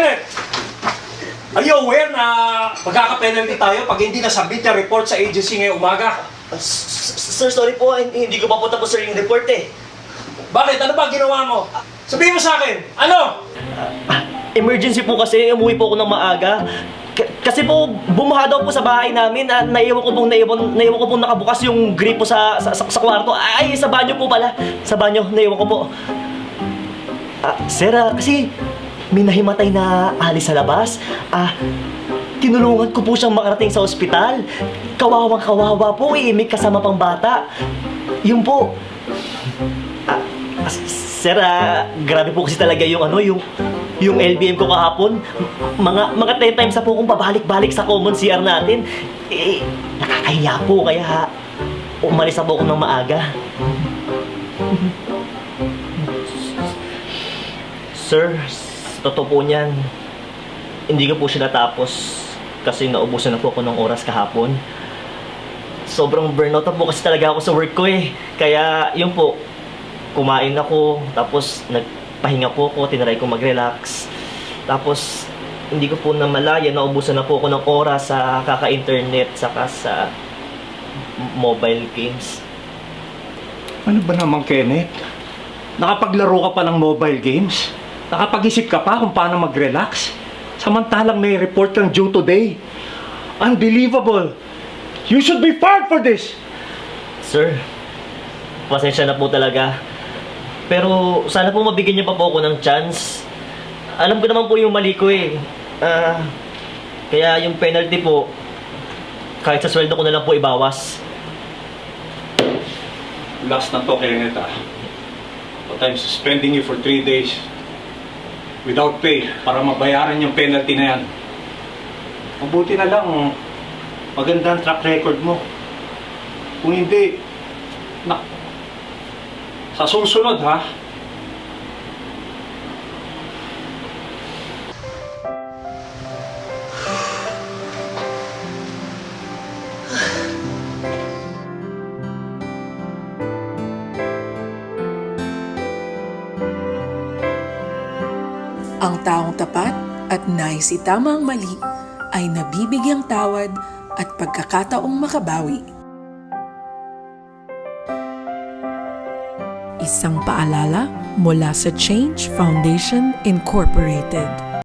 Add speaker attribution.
Speaker 1: Kenneth! Are you aware na magkaka-penalty tayo pag hindi nasubmit yung report sa agency ngayong umaga?
Speaker 2: Sir, sorry po. Hindi ko pa po tapos sir yung report eh.
Speaker 1: Bakit? Ano ba ginawa mo? Sabihin mo sa akin, ano?
Speaker 2: Emergency po kasi, umuwi po ako ng maaga. Kasi po, bumaha daw po sa bahay namin at naiwan ko pong nakabukas yung gripo sa kwarto. Ay, sa banyo po pala. Sa banyo, naiwan ko po. Sir, kasi may nahimatay na alis sa labas. Tinulungan ko po siyang makarating sa ospital. Kawawang-kawawa po eh, may kasama pang bata. Yun po. Sir, grabe po kasi talaga yung yung LBM ko kahapon. Mga 10 times na po kung pabalik-balik sa common CR natin. Nakakahiya po kaya umalis na po ako ng maaga. Sir, totoo po niyan. Hindi ko po siya natapos kasi naubusan na po ako ng oras kahapon. Sobrang burnout na po kasi talaga ako sa work ko eh. Kaya yun po, kumain ako, tapos nagpahinga po ako, tinry ko mag-relax. Tapos, hindi ko po namalaya, naubusan na po ako ng oras sa kaka-internet, saka sa mobile games.
Speaker 1: Ano ba naman, Kenneth? Nakapaglaro ka pa ng mobile games? Nakapag-isip ka pa kung paano mag-relax? Samantalang may report kang due today. Unbelievable! You should be fired for this!
Speaker 2: Sir, pasensya na po talaga. Pero sana po mabigyan niyo pa po ako ng chance. Alam ko naman po yung mali ko eh. Kaya yung penalty po, kahit sa sweldo ko na lang po ibawas.
Speaker 1: Last na to, Kenneth, But I'm suspending you for 3 days without pay para mabayaran yung penalty na yan. Mabuti na lang, maganda ang track record mo. Kung hindi, sa susunod ha.
Speaker 3: Ang taong tapat at nais itama ang mali ay nabibigyang tawad at pagkakataong makabawi. Isang paalala mula sa Change Foundation Incorporated.